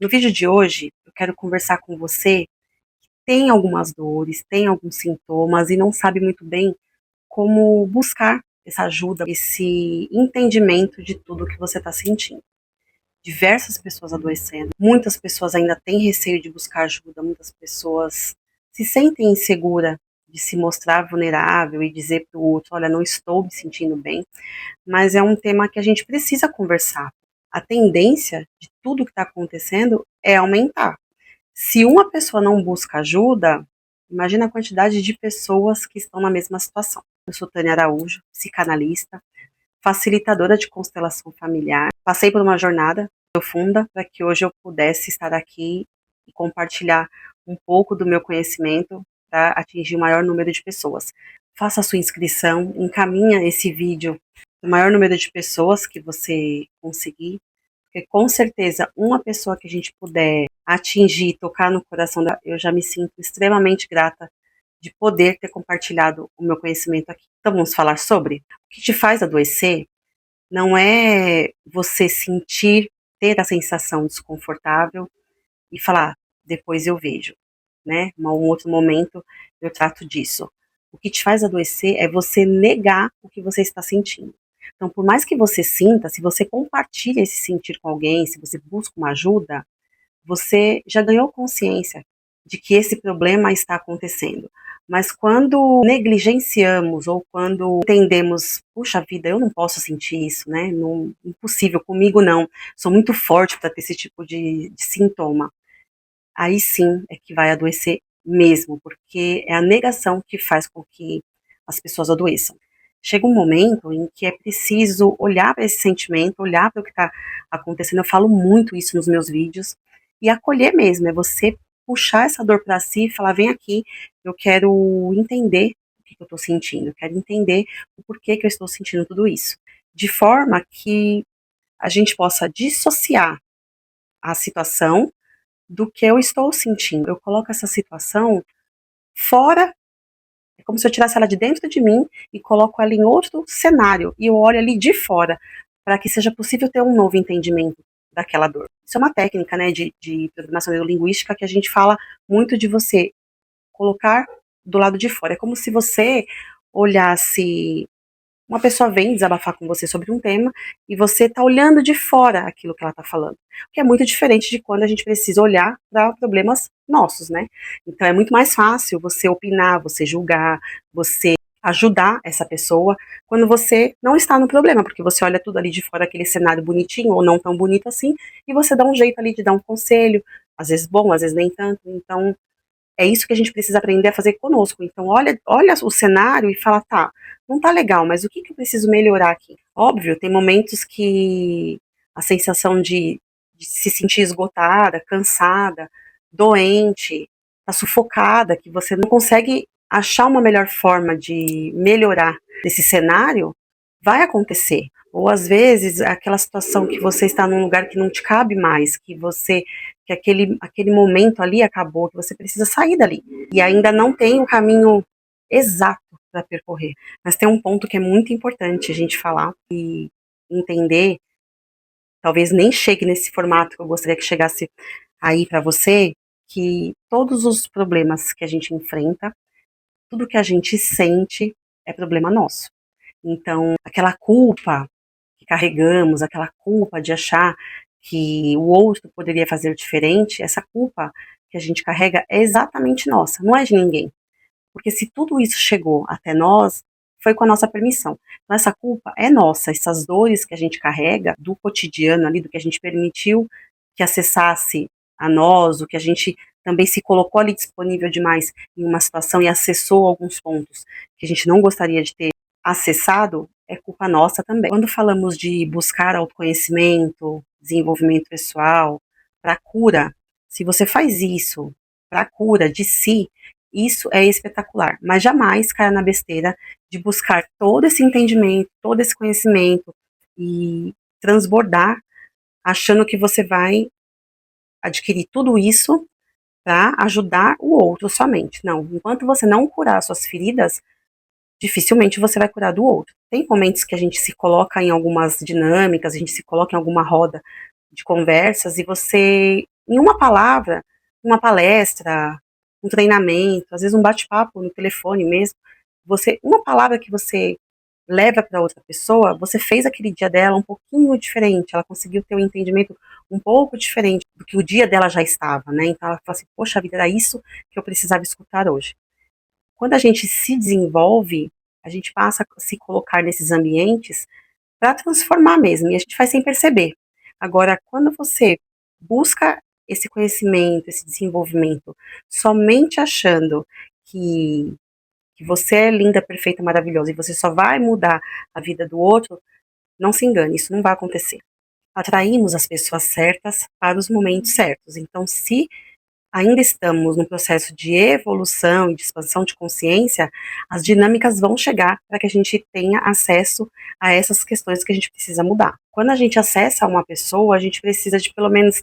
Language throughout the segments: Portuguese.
No vídeo de hoje, eu quero conversar com você que tem algumas dores, tem alguns sintomas e não sabe muito bem como buscar essa ajuda, esse entendimento de tudo que você está sentindo. Diversas pessoas adoecendo, muitas pessoas ainda têm receio de buscar ajuda, muitas pessoas se sentem inseguras de se mostrar vulnerável e dizer para o outro, olha, não estou me sentindo bem, mas é um tema que a gente precisa conversar. A tendência de tudo que está acontecendo é aumentar. Se uma pessoa não busca ajuda, imagina a quantidade de pessoas que estão na mesma situação. Eu sou Tânia Araújo, psicanalista, facilitadora de constelação familiar. Passei por uma jornada profunda para que hoje eu pudesse estar aqui e compartilhar um pouco do meu conhecimento para atingir o maior número de pessoas. Faça a sua inscrição, encaminha esse vídeo para o maior número de pessoas que você conseguir, porque com certeza uma pessoa que a gente puder atingir, tocar no coração dela, eu já me sinto extremamente grata de poder ter compartilhado o meu conhecimento aqui. Então vamos falar sobre o que te faz adoecer. Não é você sentir, ter a sensação desconfortável e falar, depois eu vejo, né? Um outro momento eu trato disso. O que te faz adoecer é você negar o que você está sentindo. Então, por mais que você sinta, se você compartilha esse sentir com alguém, se você busca uma ajuda, você já ganhou consciência de que esse problema está acontecendo. Mas quando negligenciamos ou quando entendemos, puxa vida, eu não posso sentir isso, né? Não, impossível, comigo não. Sou muito forte para ter esse tipo de sintoma. Aí sim é que vai adoecer mesmo, porque é a negação que faz com que as pessoas adoeçam. Chega um momento em que é preciso olhar para esse sentimento, olhar para o que está acontecendo. Eu falo muito isso nos meus vídeos e acolher mesmo, é você puxar essa dor para si e falar: vem aqui, eu quero entender o que eu estou sentindo, eu quero entender o porquê que eu estou sentindo tudo isso, de forma que a gente possa dissociar a situação do que eu estou sentindo. Eu coloco essa situação fora, é como se eu tirasse ela de dentro de mim e coloco ela em outro cenário, e eu olho ali de fora, para que seja possível ter um novo entendimento daquela dor. Isso é uma técnica, né, de programação neurolinguística, que a gente fala muito de você colocar do lado de fora. É como se você olhasse, uma pessoa vem desabafar com você sobre um tema e você está olhando de fora aquilo que ela está falando. O que é muito diferente de quando a gente precisa olhar para problemas nossos, né? Então é muito mais fácil você opinar, você julgar, você ajudar essa pessoa quando você não está no problema, porque você olha tudo ali de fora, aquele cenário bonitinho ou não tão bonito assim, e você dá um jeito ali de dar um conselho, às vezes bom, às vezes nem tanto. Então é isso que a gente precisa aprender a fazer conosco. Então, olha o cenário e fala, tá, não tá legal, mas o que que eu preciso melhorar aqui? Óbvio, tem momentos que a sensação de se sentir esgotada, cansada, doente, tá sufocada, que você não consegue achar uma melhor forma de melhorar esse cenário, vai acontecer. Ou às vezes aquela situação que você está num lugar que não te cabe mais, que aquele momento ali acabou, que você precisa sair dali. E ainda não tem o caminho exato para percorrer. Mas tem um ponto que é muito importante a gente falar e entender, talvez nem chegue nesse formato que eu gostaria que chegasse aí para você, que todos os problemas que a gente enfrenta, tudo que a gente sente é problema nosso. Então, aquela culpa que carregamos, aquela culpa de achar que o outro poderia fazer diferente, essa culpa que a gente carrega é exatamente nossa, não é de ninguém. Porque se tudo isso chegou até nós, foi com a nossa permissão. Então, essa culpa é nossa, essas dores que a gente carrega do cotidiano ali, do que a gente permitiu que acessasse a nós, o que a gente também se colocou ali disponível demais em uma situação e acessou alguns pontos que a gente não gostaria de ter acessado, é culpa nossa também. Quando falamos de buscar autoconhecimento, desenvolvimento pessoal, para cura, se você faz isso para cura de si, isso é espetacular, mas jamais caia na besteira de buscar todo esse entendimento, todo esse conhecimento e transbordar achando que você vai adquirir tudo isso para ajudar o outro somente. Não, enquanto você não curar suas feridas, dificilmente você vai curar do outro. Tem momentos que a gente se coloca em algumas dinâmicas, a gente se coloca em alguma roda de conversas e você em uma palavra, uma palestra, um treinamento, às vezes um bate-papo no telefone mesmo, uma palavra que você leva para outra pessoa, você fez aquele dia dela um pouquinho diferente, ela conseguiu ter um entendimento um pouco diferente do que o dia dela já estava, né? Então ela fala assim, poxa vida, era isso que eu precisava escutar hoje. Quando a gente se desenvolve, a gente passa a se colocar nesses ambientes para transformar mesmo, e a gente faz sem perceber. Agora, quando você busca esse conhecimento, esse desenvolvimento, somente achando que, que você é linda, perfeita, maravilhosa, e você só vai mudar a vida do outro, não se engane, isso não vai acontecer. Atraímos as pessoas certas para os momentos certos. Então, se ainda estamos no processo de evolução e de expansão de consciência, as dinâmicas vão chegar para que a gente tenha acesso a essas questões que a gente precisa mudar. Quando a gente acessa uma pessoa, a gente precisa de pelo menos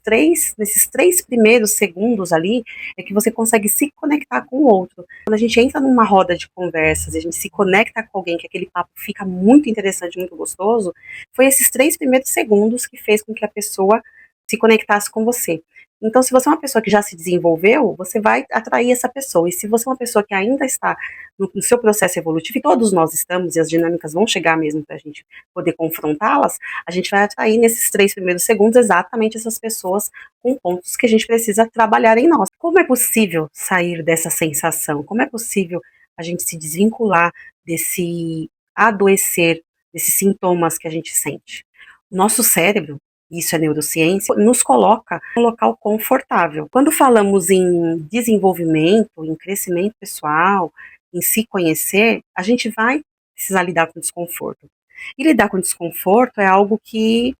nesses 3 primeiros segundos ali, é que você consegue se conectar com o outro. Quando a gente entra numa roda de conversas, a gente se conecta com alguém, que aquele papo fica muito interessante, muito gostoso, foi esses 3 primeiros segundos que fez com que a pessoa se conectasse com você. Então, se você é uma pessoa que já se desenvolveu, você vai atrair essa pessoa. E se você é uma pessoa que ainda está no seu processo evolutivo, e todos nós estamos, e as dinâmicas vão chegar mesmo para a gente poder confrontá-las, a gente vai atrair nesses 3 primeiros segundos exatamente essas pessoas com pontos que a gente precisa trabalhar em nós. Como é possível sair dessa sensação? Como é possível a gente se desvincular desse adoecer, desses sintomas que a gente sente? O nosso cérebro, isso é neurociência, nos coloca em um local confortável. Quando falamos em desenvolvimento, em crescimento pessoal, em se conhecer, a gente vai precisar lidar com desconforto. E lidar com desconforto é algo que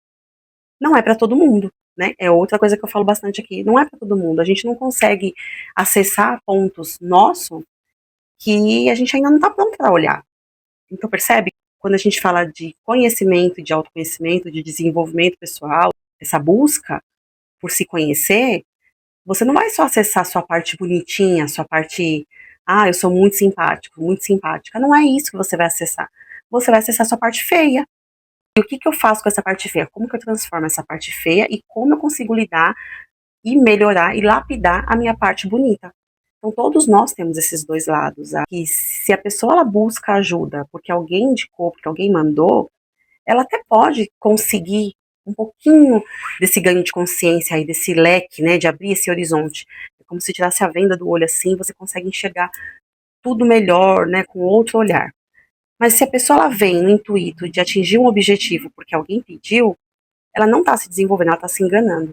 não é para todo mundo, né? É outra coisa que eu falo bastante aqui, não é para todo mundo. A gente não consegue acessar pontos nossos que a gente ainda não está pronto para olhar. Então, percebe? Quando a gente fala de conhecimento, de autoconhecimento, de desenvolvimento pessoal, essa busca por se conhecer, você não vai só acessar a sua parte bonitinha, a sua parte, eu sou muito simpático, muito simpática. Não é isso que você vai acessar. Você vai acessar a sua parte feia. E o que eu faço com essa parte feia? Como que eu transformo essa parte feia e como eu consigo lidar e melhorar e lapidar a minha parte bonita? Então, todos nós temos esses dois lados. Que se a pessoa ela busca ajuda porque alguém indicou, porque alguém mandou, ela até pode conseguir um pouquinho desse ganho de consciência aí, desse leque, né, de abrir esse horizonte. É como se tirasse a venda do olho assim, você consegue enxergar tudo melhor, né, com outro olhar. Mas se a pessoa ela vem no intuito de atingir um objetivo porque alguém pediu, ela não está se desenvolvendo, ela está se enganando.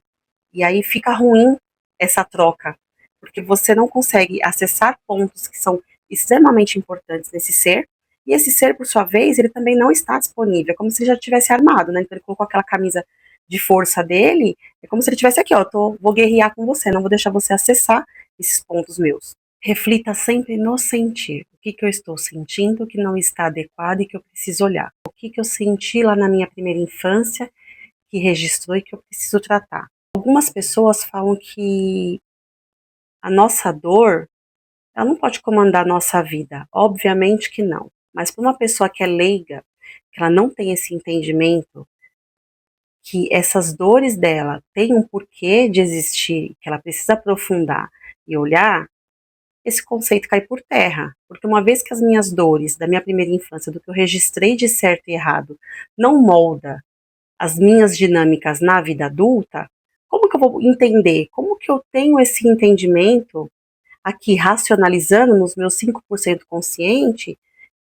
E aí fica ruim essa troca, porque você não consegue acessar pontos que são extremamente importantes nesse ser, e esse ser, por sua vez, ele também não está disponível, é como se ele já tivesse armado, né? Então ele colocou aquela camisa de força dele, é como se ele tivesse aqui, ó, vou guerrear com você, não vou deixar você acessar esses pontos meus. Reflita sempre no sentir. O que eu estou sentindo que não está adequado e que eu preciso olhar? O que eu senti lá na minha primeira infância que registrou e que eu preciso tratar? Algumas pessoas falam que a nossa dor, ela não pode comandar a nossa vida. Obviamente que não. Mas para uma pessoa que é leiga, que ela não tem esse entendimento, que essas dores dela têm um porquê de existir, que ela precisa aprofundar e olhar, esse conceito cai por terra. Porque uma vez que as minhas dores da minha primeira infância, do que eu registrei de certo e errado, não molda as minhas dinâmicas na vida adulta, como que eu vou entender? Como que eu tenho esse entendimento aqui, racionalizando nos meus 5% consciente,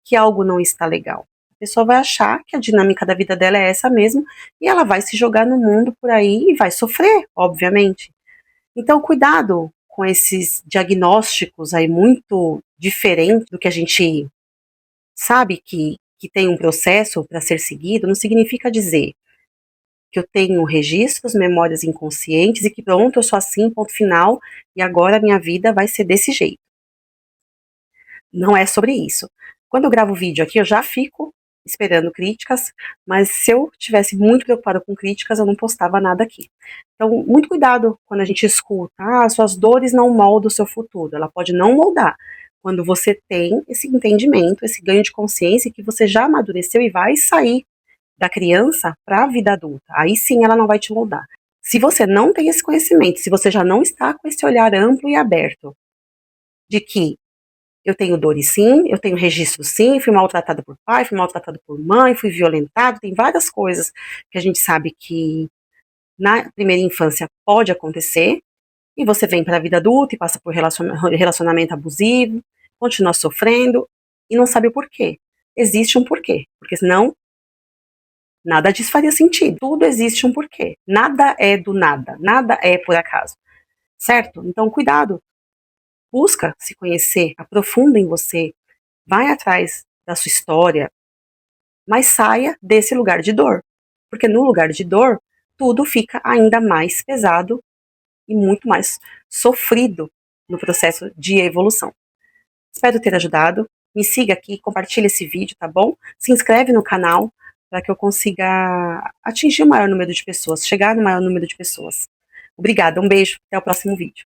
que algo não está legal? A pessoa vai achar que a dinâmica da vida dela é essa mesmo, e ela vai se jogar no mundo por aí e vai sofrer, obviamente. Então, cuidado com esses diagnósticos aí muito diferentes do que a gente sabe que tem um processo para ser seguido, não significa dizer que eu tenho registros, memórias inconscientes e que pronto, eu sou assim, ponto final, e agora a minha vida vai ser desse jeito. Não é sobre isso. Quando eu gravo vídeo aqui, eu já fico esperando críticas, mas se eu tivesse muito preocupada com críticas, eu não postava nada aqui. Então, muito cuidado quando a gente escuta, suas dores não moldam o seu futuro. Ela pode não moldar. Quando você tem esse entendimento, esse ganho de consciência que você já amadureceu e vai sair da criança para a vida adulta. Aí sim ela não vai te moldar. Se você não tem esse conhecimento, se você já não está com esse olhar amplo e aberto de que eu tenho dores sim, eu tenho registro sim, fui maltratado por pai, fui maltratado por mãe, fui violentado, tem várias coisas que a gente sabe que na primeira infância pode acontecer, e você vem para a vida adulta e passa por relacionamento abusivo, continua sofrendo e não sabe o porquê. Existe um porquê, porque senão nada disso faria sentido. Tudo existe um porquê. Nada é do nada, nada é por acaso. Certo? Então, cuidado. Busca se conhecer, aprofunda em você, vai atrás da sua história, mas saia desse lugar de dor. Porque no lugar de dor, tudo fica ainda mais pesado e muito mais sofrido no processo de evolução. Espero ter ajudado. Me siga aqui, compartilhe esse vídeo, tá bom? Se inscreve no canal para que eu consiga atingir o maior número de pessoas, chegar no maior número de pessoas. Obrigada, um beijo, até o próximo vídeo.